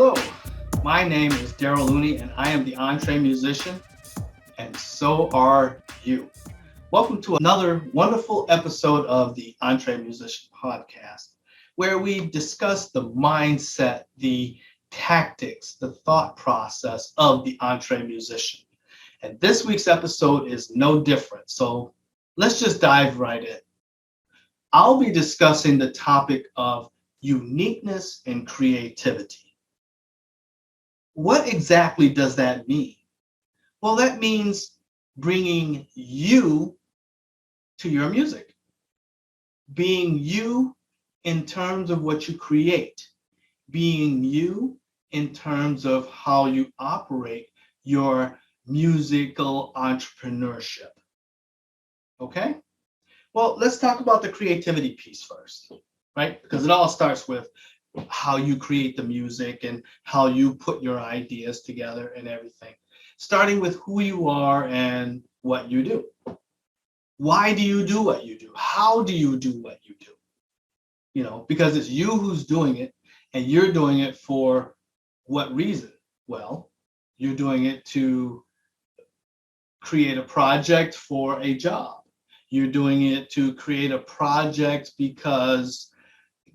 Hello, my name is Darrell Looney, and I am the EntreMusician, and so are you. Welcome to another wonderful episode of the EntreMusician podcast, where we discuss the mindset, the tactics, the thought process of the EntreMusician. And this week's episode is no different, so let's just dive right in. I'll be discussing the topic of uniqueness and creativity. What exactly does that mean? Well, that means bringing you to your music, being you in terms of what you create, being you in terms of how you operate your musical entrepreneurship. Okay? Well, let's talk about the creativity piece first, right? Because it all starts with how you create the music and how you put your ideas together and everything. Starting with who you are and what you do. Why do you do what you do? How do you do what you do? Because it's you who's doing it, and you're doing it for what reason? Well, you're doing it to create a project for a job. You're doing it to create a project because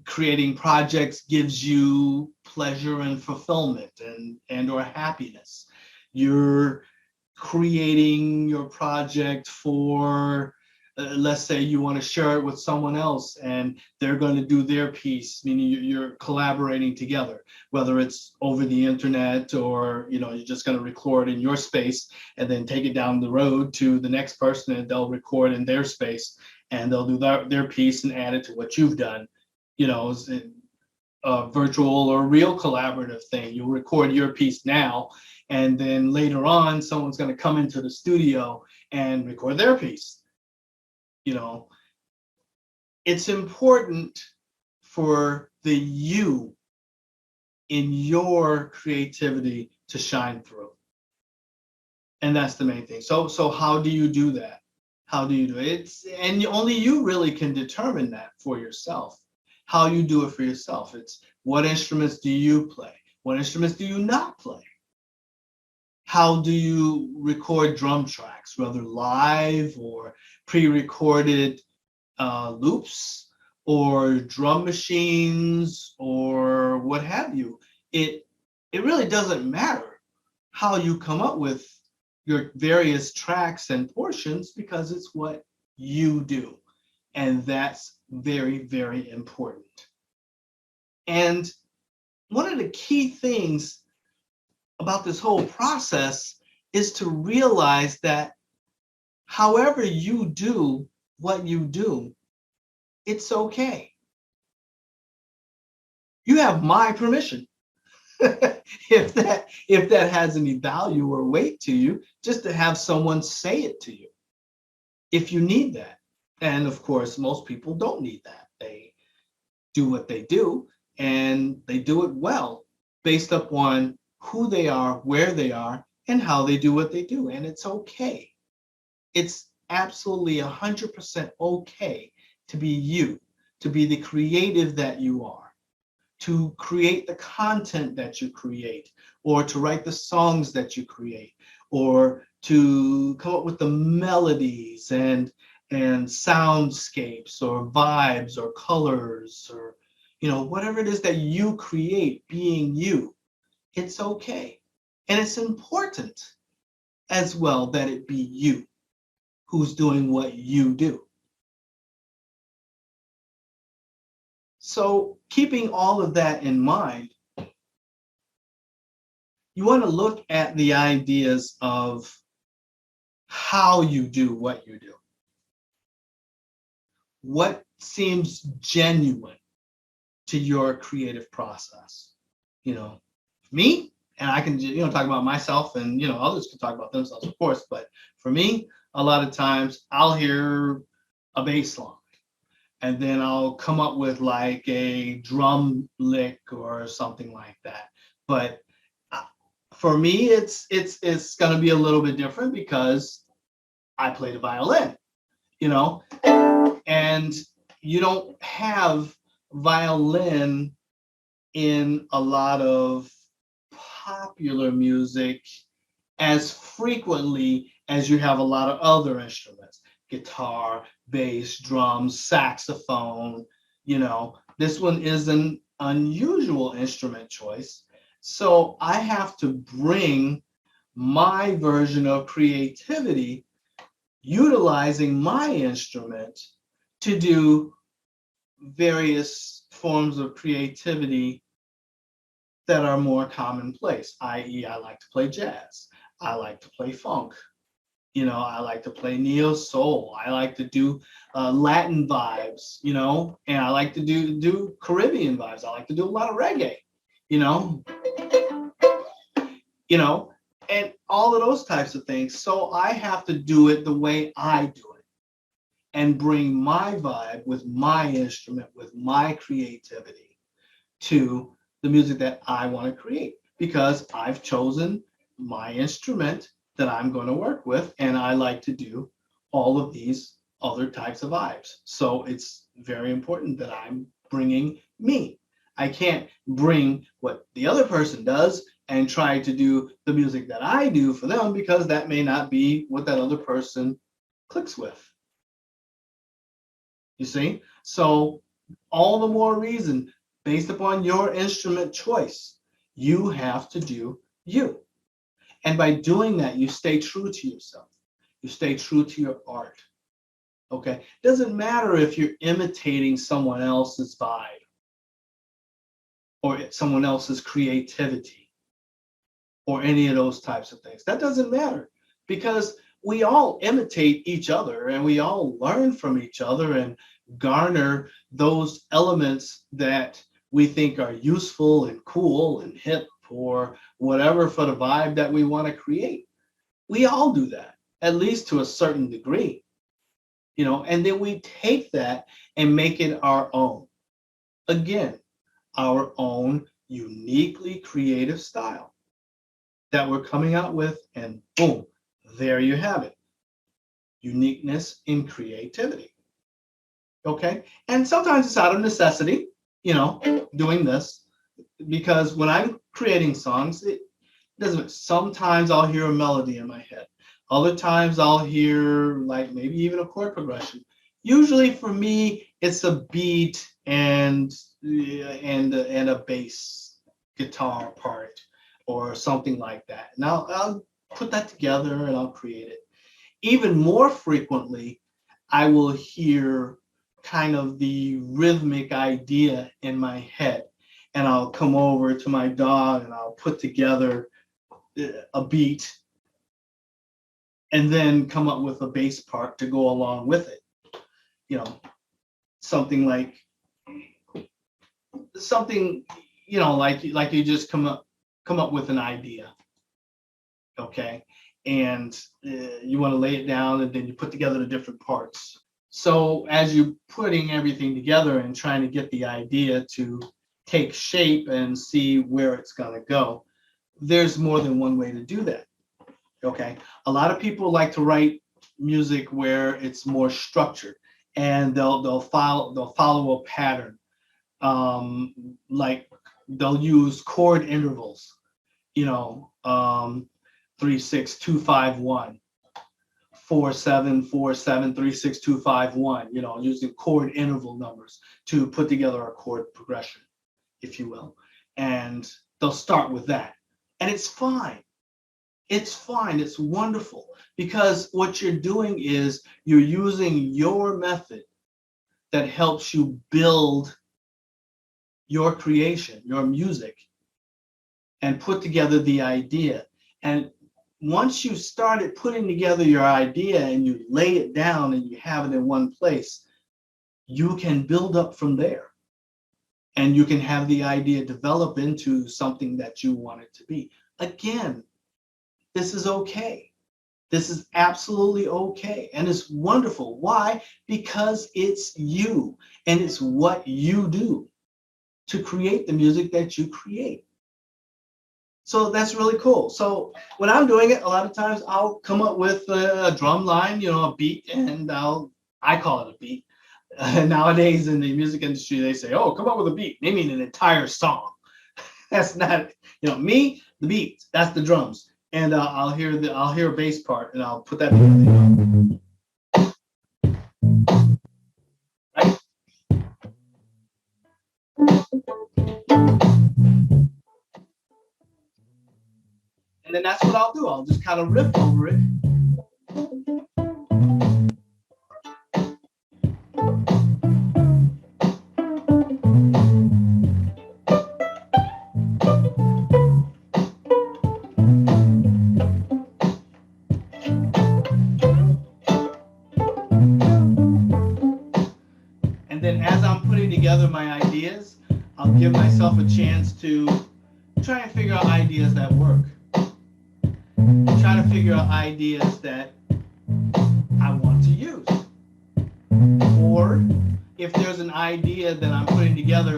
creating projects gives you pleasure and fulfillment and or happiness. You're creating your project for let's say you want to share it with someone else and they're going to do their piece, meaning you're collaborating together, whether it's over the internet or you're just going to record in your space and then take it down the road to the next person and they'll record in their space and they'll do their piece and add it to what you've done. A virtual or real collaborative thing. You'll record your piece now, and then later on, someone's going to come into the studio and record their piece. It's important for the you in your creativity to shine through. And that's the main thing. So how do you do that? How do you do it? And only you really can determine that for yourself. How you do it for yourself. It's what instruments do you play? What instruments do you not play? How do you record drum tracks, whether live or pre-recorded loops or drum machines or what have you? It really doesn't matter how you come up with your various tracks and portions because it's what you do. And that's very, very important. And one of the key things about this whole process is to realize that however you do what you do, it's okay. You have my permission. if that has any value or weight to you, just to have someone say it to you, if you need that. And of course, most people don't need that. They do what they do, and they do it well based upon who they are, where they are, and how they do what they do. And it's okay. It's absolutely 100% okay to be you, to be the creative that you are, to create the content that you create, or to write the songs that you create, or to come up with the melodies and soundscapes or vibes or colors or whatever it is that you create, being you. It's okay. And it's important as well that it be you who's doing what you do. So keeping all of that in mind, you want to look at the ideas of how you do what you do. What seems genuine to your creative process? Me, and I can talk about myself, and others can talk about themselves, of course, but for me, a lot of times I'll hear a bass line and then I'll come up with like a drum lick or something like that. But for me, it's going to be a little bit different because I play the violin, and you don't have violin in a lot of popular music as frequently as you have a lot of other instruments: guitar, bass, drums, saxophone. This one is an unusual instrument choice. So I have to bring my version of creativity utilizing my instrument to do various forms of creativity that are more commonplace, i.e., I like to play jazz, I like to play funk, I like to play neo soul, I like to do Latin vibes, and I like to do Caribbean vibes. I like to do a lot of reggae, you know, you know, and all of those types of things. So I have to do it the way I do it and bring my vibe with my instrument, with my creativity to the music that I want to create, because I've chosen my instrument that I'm going to work with, and I like to do all of these other types of vibes. So it's very important that I'm bringing me. I can't bring what the other person does and try to do the music that I do for them, because that may not be what that other person clicks with. You see? So all the more reason, based upon your instrument choice, you have to do you. And by doing that, you stay true to yourself. You stay true to your art. Okay? Doesn't matter if you're imitating someone else's vibe or someone else's creativity or any of those types of things. That doesn't matter, because we all imitate each other and we all learn from each other and garner those elements that we think are useful and cool and hip or whatever for the vibe that we want to create. We all do that, at least to a certain degree, and then we take that and make it our own. Again, our own uniquely creative style that we're coming out with, and boom, there you have it. Uniqueness in creativity. Okay? And sometimes it's out of necessity, doing this, because when I'm creating songs, it doesn't, sometimes I'll hear a melody in my head. Other times I'll hear like maybe even a chord progression. Usually for me, it's a beat and a bass guitar part or something like that. Now I'll put that together and I'll create it. Even more frequently, I will hear kind of the rhythmic idea in my head, and I'll come over to my dog and I'll put together a beat and then come up with a bass part to go along with it. Something like you just come up with an idea, okay, and you want to lay it down, and then you put together the different parts. So as you're putting everything together and trying to get the idea to take shape and see where it's going to go, there's more than one way to do that. Okay, a lot of people like to write music where it's more structured, and they'll follow a pattern. Like they'll use chord intervals, 3 6 2 5 1, 4 7 4 7 3 6 2 5 1. Using chord interval numbers to put together a chord progression, if you will, and they'll start with that, and it's fine. It's fine. It's wonderful, because what you're doing is you're using your method that helps you build your creation, your music, and put together the idea. And once you started putting together your idea and you lay it down and you have it in one place, you can build up from there. And you can have the idea develop into something that you want it to be. Again, this is okay. This is absolutely okay. And it's wonderful. Why? Because it's you, and it's what you do to create the music that you create. So that's really cool. So when I'm doing it, a lot of times I'll come up with a drum line, a beat, and I call it a beat. Nowadays in the music industry, they say, "Oh, come up with a beat." They mean an entire song. That's not, me the beat. That's the drums. And I'll hear a bass part, and I'll put that together. Right? And then that's what I'll do. I'll just kind of riff over it. And then as I'm putting together my ideas, I'll give myself a chance to try and figure out ideas that work. Try to figure out ideas that I want to use. Or if there's an idea that I'm putting together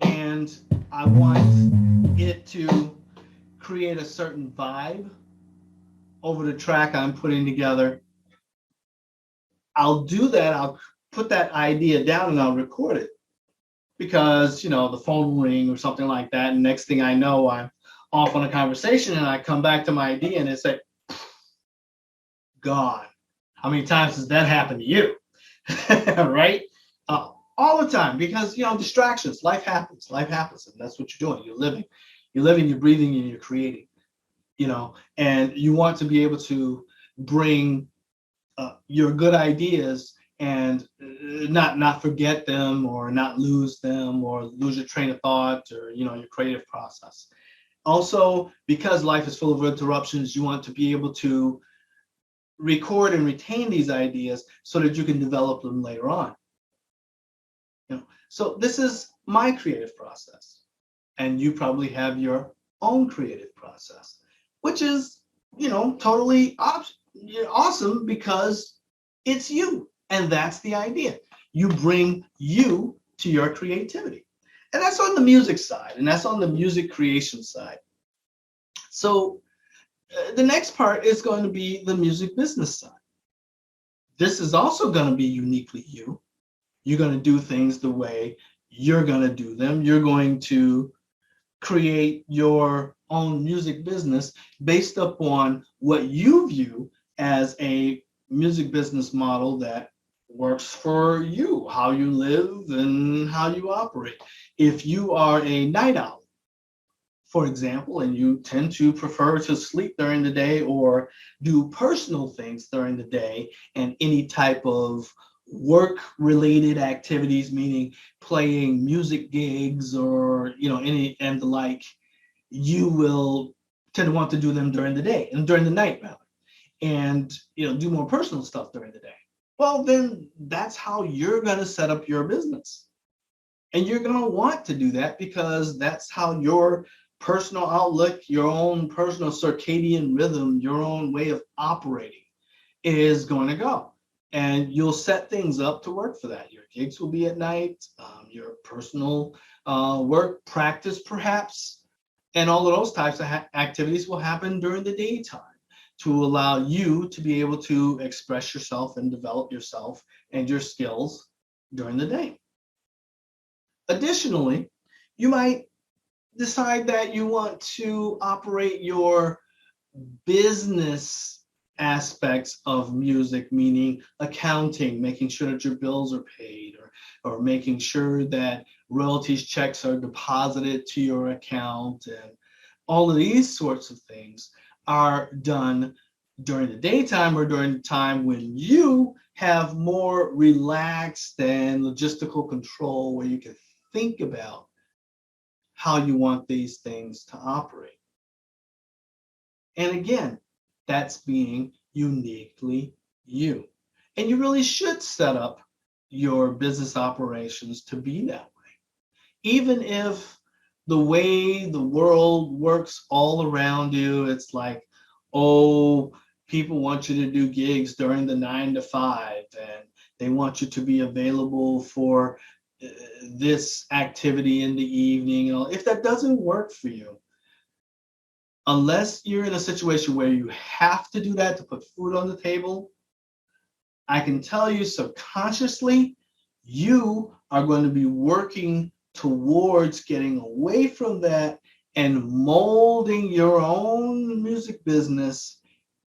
and I want it to create a certain vibe over the track I'm putting together, I'll do that. I'll put that idea down and I'll record it, because the phone will ring or something like that, and next thing I know, I'm off on a conversation and I come back to my idea and it's like gone. How many times has that happened to you? Right? All the time, because distractions. Life happens, and that's what you're doing. You're living, you're breathing, and you're creating. And you want to be able to bring your good ideas and not forget them, or not lose them, or lose your train of thought, or your creative process. Also, because life is full of interruptions, you want to be able to record and retain these ideas so that you can develop them later on. So this is my creative process, and you probably have your own creative process, which is totally awesome, because it's you, and that's the idea. You bring you to your creativity, and that's on the music side, and that's on the music creation side. So the next part is going to be the music business side. This is also going to be uniquely you. You're going to do things the way you're going to do them. You're going to create your own music business based upon what you view as a music business model that works for you, how you live and how you operate. If you are a night owl, for example, and you tend to prefer to sleep during the day or do personal things during the day, and any type of work-related activities, meaning playing music gigs or any and the like, you will tend to want to do them during the day, and during the night rather, and do more personal stuff during the day. Well, then that's how you're going to set up your business, and you're going to want to do that because that's how your personal outlook, your own personal circadian rhythm, your own way of operating is going to go. And you'll set things up to work for that. Your gigs will be at night, your personal work, practice perhaps, and all of those types of activities will happen during the daytime to allow you to be able to express yourself and develop yourself and your skills during the day. Additionally, you might decide that you want to operate your business aspects of music, meaning accounting, making sure that your bills are paid, or making sure that royalties checks are deposited to your account, and all of these sorts of things are done during the daytime, or during the time when you have more relaxed and logistical control, where you can think about how you want these things to operate. And again, that's being uniquely you. And you really should set up your business operations to be that way. Even if the way the world works all around you, it's like, oh, people want you to do gigs during the 9 to 5, and they want you to be available for this activity in the evening. If that doesn't work for you, unless you're in a situation where you have to do that to put food on the table, I can tell you subconsciously, you are going to be working towards getting away from that and molding your own music business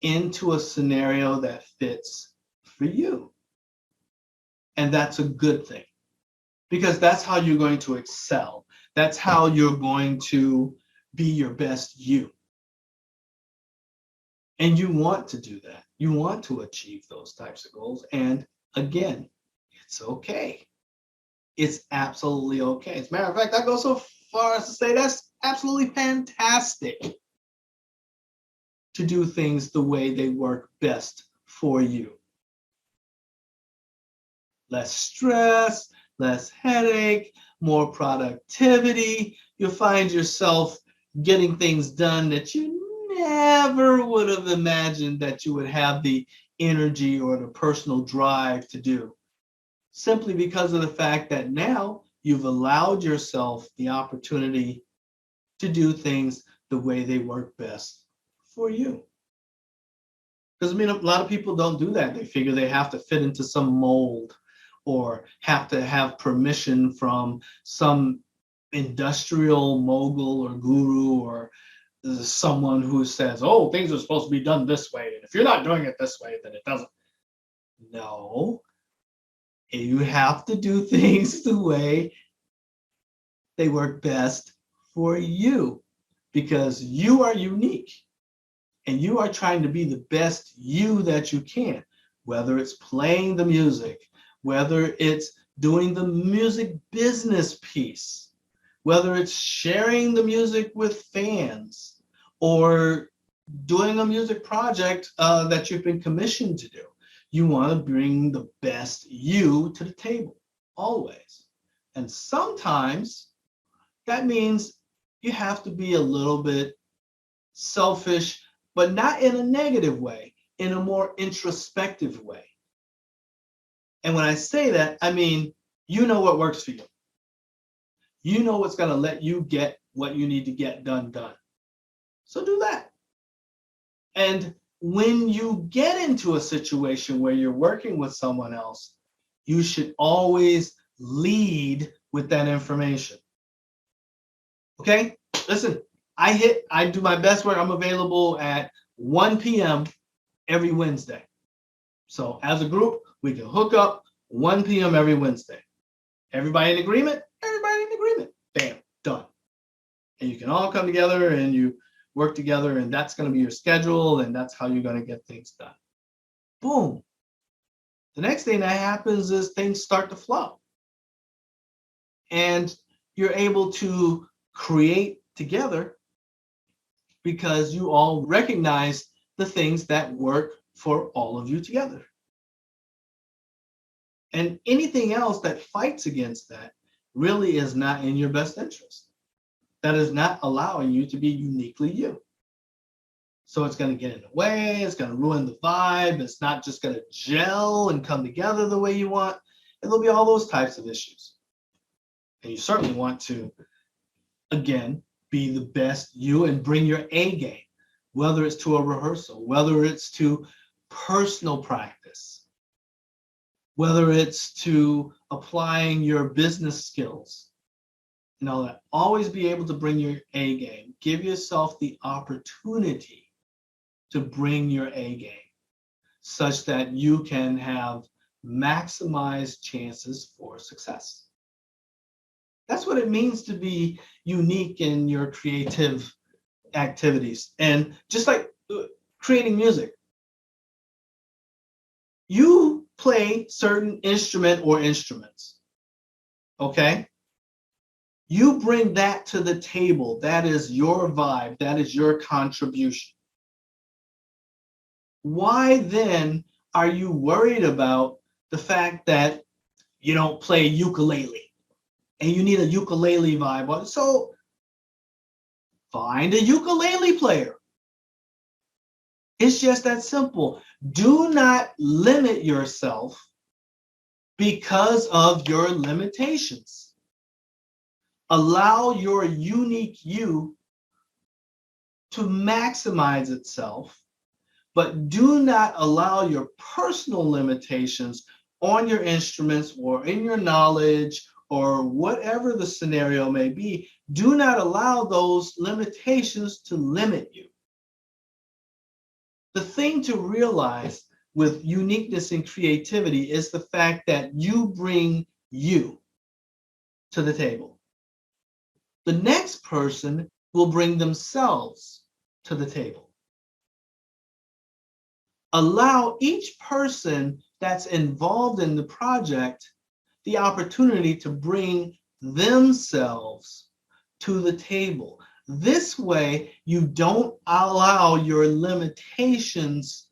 into a scenario that fits for you. And that's a good thing, because that's how you're going to excel. That's how you're going to be your best you. And you want to do that. You want to achieve those types of goals. And again, it's okay. It's absolutely okay. As a matter of fact, I go so far as to say that's absolutely fantastic to do things the way they work best for you. Less stress, less headache, more productivity. You'll find yourself getting things done that you never would have imagined that you would have the energy or the personal drive to do, simply because of the fact that now you've allowed yourself the opportunity to do things the way they work best for you. Because I mean, a lot of people don't do that. They figure they have to fit into some mold or have to have permission from some industrial mogul or guru or someone who says, oh, things are supposed to be done this way. And if you're not doing it this way, then it doesn't. No, you have to do things the way they work best for you, because you are unique and you are trying to be the best you that you can, whether it's playing the music, whether it's doing the music business piece, whether it's sharing the music with fans or doing a music project that you've been commissioned to do. You want to bring the best you to the table, always. And sometimes that means you have to be a little bit selfish, but not in a negative way, in a more introspective way. And when I say that, I mean, you know what works for you. You know what's going to let you get what you need to get done. So do that. And when you get into a situation where you're working with someone else, you should always lead with that information. Okay? Listen, I do my best work. I'm available at 1 p.m. every Wednesday. So as a group, we can hook up 1 p.m. every Wednesday. Everybody in agreement? Everybody in agreement. Bam, done. And you can all come together and you work together, and that's going to be your schedule, and that's how you're going to get things done. Boom. The next thing that happens is things start to flow. And you're able to create together because you all recognize the things that work for all of you together. And anything else that fights against that really is not in your best interest. That is not allowing you to be uniquely you. So it's going to get in the way, it's going to ruin the vibe, it's not just going to gel and come together the way you want. And there'll be all those types of issues. And you certainly want to, again, be the best you and bring your A game, whether it's to a rehearsal, whether it's to personal practice, whether it's to applying your business skills and all that. Always be able to bring your A game. Give yourself the opportunity to bring your A game such that you can have maximized chances for success. That's what it means to be unique in your creative activities. And just like creating music, you play certain instrument or instruments, okay? You bring that to the table. That is your vibe. That is your contribution. Why then are you worried about the fact that you don't play ukulele and you need a ukulele vibe? So find a ukulele player. It's just that simple. Do not limit yourself because of your limitations. Allow your unique you to maximize itself, but do not allow your personal limitations on your instruments or in your knowledge or whatever the scenario may be, do not allow those limitations to limit you. The thing to realize with uniqueness and creativity is the fact that you bring you to the table. The next person will bring themselves to the table. Allow each person that's involved in the project the opportunity to bring themselves to the table. This way, you don't allow your limitations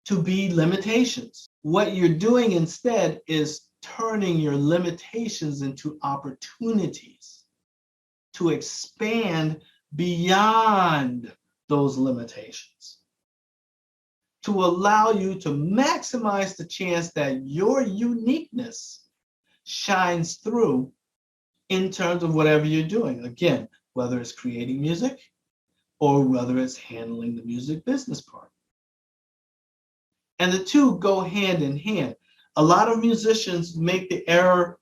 to be limitations. What you're doing instead is turning your limitations into opportunities to expand beyond those limitations, to allow you to maximize the chance that your uniqueness shines through in terms of whatever you're doing. Again, whether it's creating music or whether it's handling the music business part. And the two go hand in hand. A lot of musicians make the error,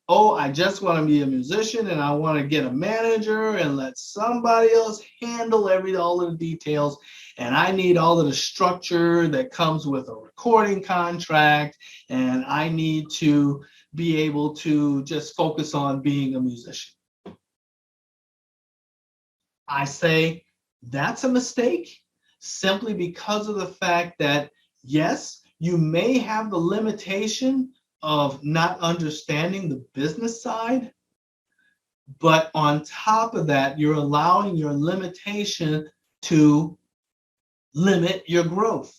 oh, I just want to be a musician and I want to get a manager and let somebody else handle all of the details. And I need all of the structure that comes with a recording contract. And I need to be able to just focus on being a musician. I say that's a mistake simply because of the fact that, yes, you may have the limitation of not understanding the business side, but on top of that, you're allowing your limitation to limit your growth.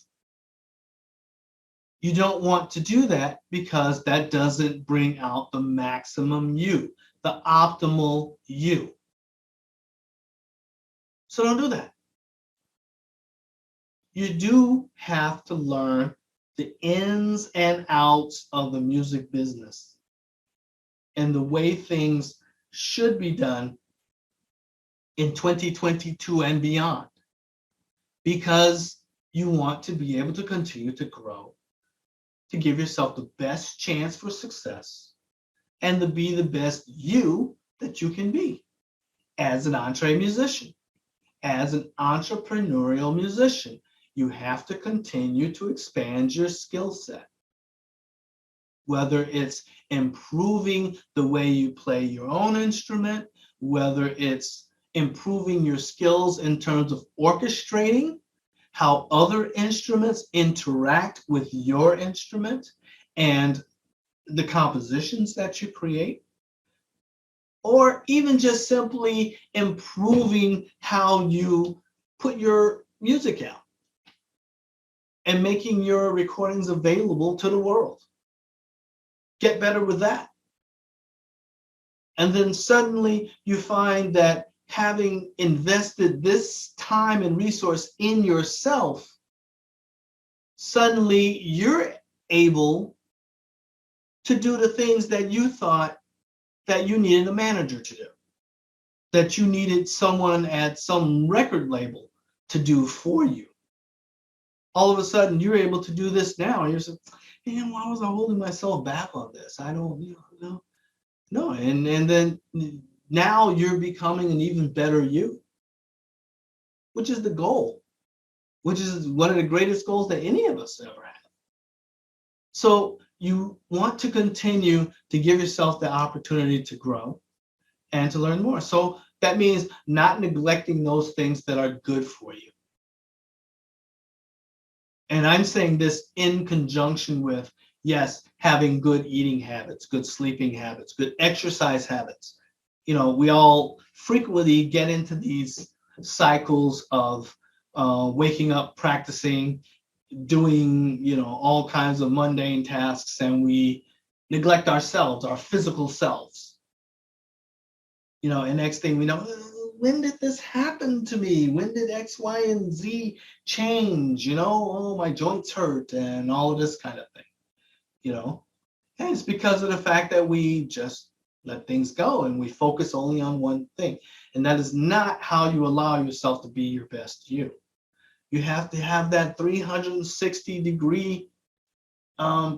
You don't want to do that because that doesn't bring out the maximum you, the optimal you. So don't do that. You do have to learn the ins and outs of the music business and the way things should be done in 2022 and beyond, because you want to be able to continue to grow, to give yourself the best chance for success, and to be the best you that you can be as an entree musician, as an entrepreneurial musician. You have to continue to expand your skill set, whether it's improving the way you play your own instrument, whether it's improving your skills in terms of orchestrating how other instruments interact with your instrument and the compositions that you create, or even just simply improving how you put your music out and making your recordings available to the world. Get better with that. And then suddenly you find that having invested this time and resource in yourself, suddenly you're able to do the things that you thought that you needed a manager to do, that you needed someone at some record label to do for you. All of a sudden, you're able to do this now. And you're saying, man, why was I holding myself back on this? I don't, know. No. And then now you're becoming an even better you, which is the goal, which is one of the greatest goals that any of us ever have. So you want to continue to give yourself the opportunity to grow and to learn more. So that means not neglecting those things that are good for you. And I'm saying this in conjunction with, yes, having good eating habits, good sleeping habits, good exercise habits. We all frequently get into these cycles of waking up, practicing, doing, all kinds of mundane tasks, and we neglect ourselves, our physical selves. And next thing we know, when did this happen to me? When did X, Y, and Z change? Oh, my joints hurt and all of this kind of thing. And it's because of the fact that we just let things go and we focus only on one thing. And that is not how you allow yourself to be your best you. You have to have that 360-degree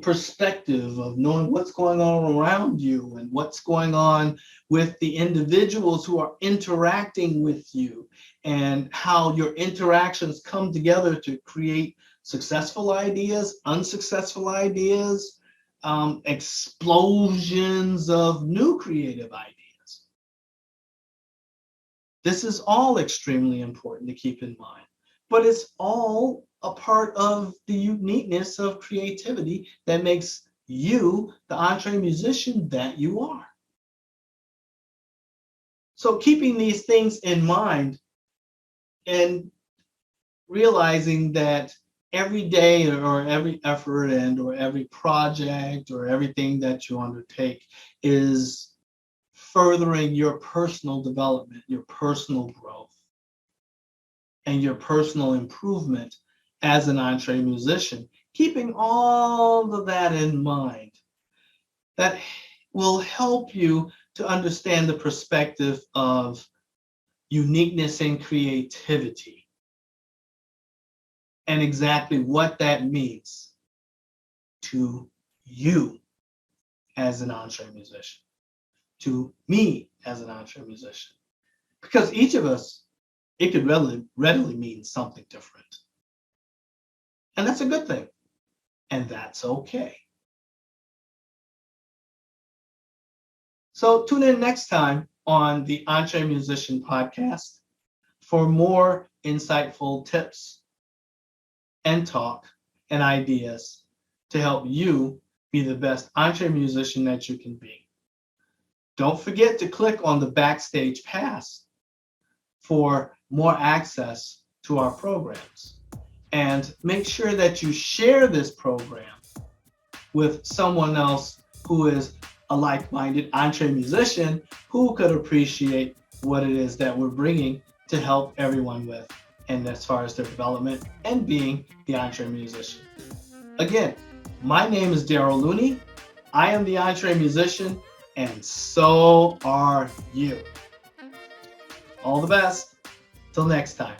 perspective of knowing what's going on around you and what's going on with the individuals who are interacting with you, and how your interactions come together to create successful ideas, unsuccessful ideas, explosions of new creative ideas. This is all extremely important to keep in mind, but it's all a part of the uniqueness of creativity that makes you the EntreMusician that you are. So keeping these things in mind and realizing that every day or every effort and or every project or everything that you undertake is furthering your personal development, your personal growth, and your personal improvement as an EntreMusician. Keeping all of that in mind, that will help you to understand the perspective of uniqueness and creativity, and exactly what that means to you as an EntreMusician, to me as an EntreMusician. Because each of us, it could readily mean something different. And that's a good thing. And that's okay. So tune in next time on the EntreMusician podcast for more insightful tips and talk and ideas to help you be the best EntreMusician that you can be. Don't forget to click on the Backstage Pass for more access to our programs. And make sure that you share this program with someone else who is a like-minded EntreMusician who could appreciate what it is that we're bringing to help everyone with, and as far as their development and being the EntreMusician. Again, my name is Darrell Looney. I am the EntreMusician, and so are you. All the best. Till next time.